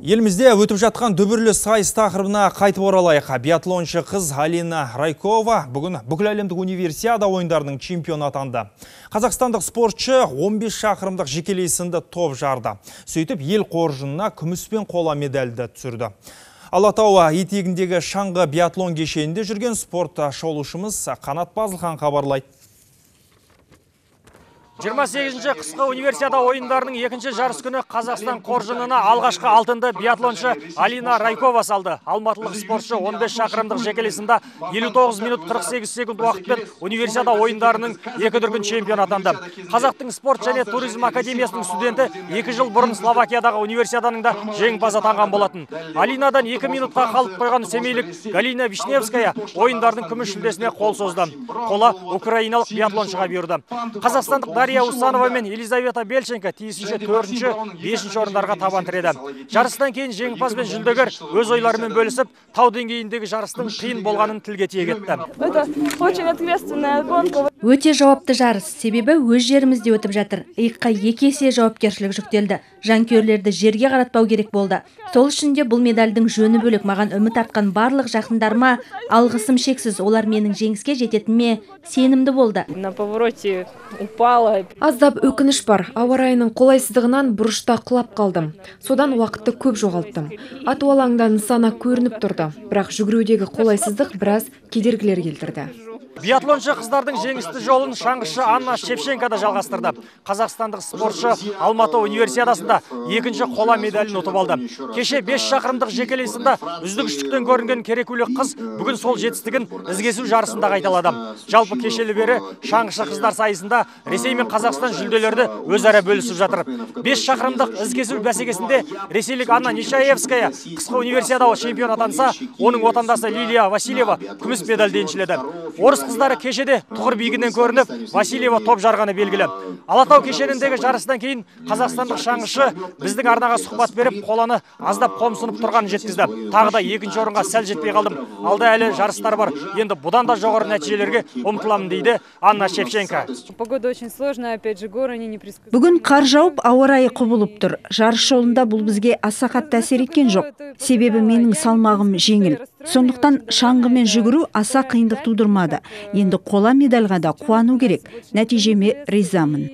Елімізде өтіп жатқан дүбірлі сайыс тақырыбына қайтып оралайық. Биатлоншы қыз Алина Райкова бүгін бүкіл әлемдік универсиада ойындарының чемпионы атанды. Қазақстандық спортшы 15 шақырымдық жекелей сынды топ жарды. Сөйтіп ел қоржынына күміс пен қола медальді түсірді. Алатау етегіндегі шаңғы биатлон кешенінде жүрген спорт шолушымыз Қанат Базылхан хабарлайды. 28-ші қысқы универсиада ойындарының екінші жарыс күні Қазақстан қоржынына алғашқы алтынды биатлоншы Алина Райкова салды. Алматылық спортшы 15 шақырымдық жекелесінде 59 минут 48 секунд уақытпен универсиада ойындарының екі дүркін чемпион атанды. Қазақтың спорт және туризм академиясының студенті 2 жыл бұрын Словакиядағы универсиаданың да жеңімпаз атанған болатын. Алинадан 2 минутқа қалып қойған семейлік Галина Вишневская ойындардың күміс жүлдесіне қол созды. Қола украиналық биатлоншыға бұйырды. Қазақстандық Дарья Усанова мен Елизавета Бельченко тиісінше 4-ші, 5-ші орындарға табан тіреді. Жарыстан кейін жеңімпаз бен жүлдегер өз ойларымен бөлісіп, тау деңгейіндегі жарыстың қиын болғанын тілге тиек етті. Өте жауапты жарыс, себебі өз жерімізде өтіп жатыр. Иыққа 2 есе жауапкершілік жүктелді. Жанкүйерлерді жерге қаратпау керек болды. Сол үшін де бұл медальдің жөні бөлек. Маған үміт артқан барлық жақындарыма алғысым шексіз. Олар менің жеңіске жететініме сенімді болды. Аздап өкініш бар. Ауа райының қолайсыздығынан бұрышта құлап қалдым. Содан уақытты көп жоғалттым. Ату алаңда нысана көрініп тұрды. Бірақ жүгірудегі қолайсыздық біраз кедергілер келтірді. Биатлоншы қыздардың жеңісті жолын шаңғышы Анна Шевченко да жалғастырды. Қазақстандық спортшы Алматы универсиадасында 2-ші қола медалін ұтып алды. Кеше 5 шақырымдық жекелесінде үздік үштіктен көрінген керекулі қыз бүгін сол жетістігін ізкесу жарысында қайталады. Жалпы кешелі бері шаңғышы қыздар сайысында Ресей мен Қазақстан жүлделерді өзара бөлісіп жатыр. 5 шақырымдық ізкесу бәсекесінде ресейлік Анна Нечаевская қысқы универсиада чемпион атанса, оның отандасы Лилия Васильева күміс медальді еншіледі. Орыс қыздары кешеде тұғыр биігінен көрініп, Васильева топ жарғаны белгілі. Алатау кешеніндегі жарыстан кейін қазақстандық шаңғышы біздің арнаға сұхбат беріп, қоланы аздап қомсынып тұрғанын жеткізді. Тағы да 2-ші орынға сәл жетпей қалдым. Алда әлі жарыстар бар. Енді бұдан да жоғары нәтижелерге ұмтыламын дейді Анна Шевченко. Бүгін қар жауып, ауа райы құбылып тұр. Жарыс жолында бұл бізге аса қатты әсер еткен жоқ. Себебі менің салмағым жеңіл. Сондықтан шаңғымен жүгіру аса қиындық тудырмады. Енді қола медальға да қуану керек. Нәтижеме ризамын.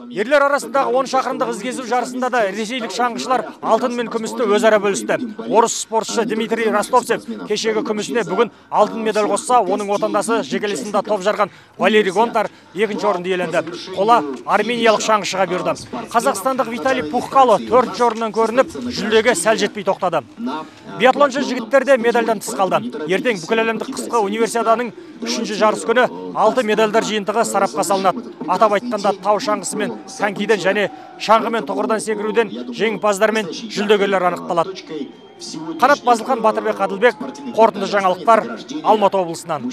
Ерлер арасындағы 10 шақырымдық ізкесу жарысында да ресейлік шаңғышылар алтын мен күмісті өзара бөлісті. Орыс спортшы Дмитрий Ростовцев кешегі күмісіне бүгін алтын медаль қосса, оның отандасы жекелесінде топ жарған Валерий Гонтар 2-ші орынды иеленді. Қола армениялық шаңғышыға бұйырды. Қазақстандық Виталий Пухкало 4-ші орыннан көрініп, жүлдеге сәл жетпей тоқтады. Биатлоншы жігіттер де медальдан тыс қалды. Ертең бүкіл әлемдік қысқы универсиаданың 3-ші жарыс күні 6 медальдар жиынтығы сарапқа салынады. Атап айтқанда тау шаңғысы мен конькиден және шаңғы мен тұғырдан секіруден жеңімпаздар мен жүлдегерлер анықталады. Қанат Базылхан, Батырбек Адылбек, қорытынды жаңалықтар, Алматы облысынан.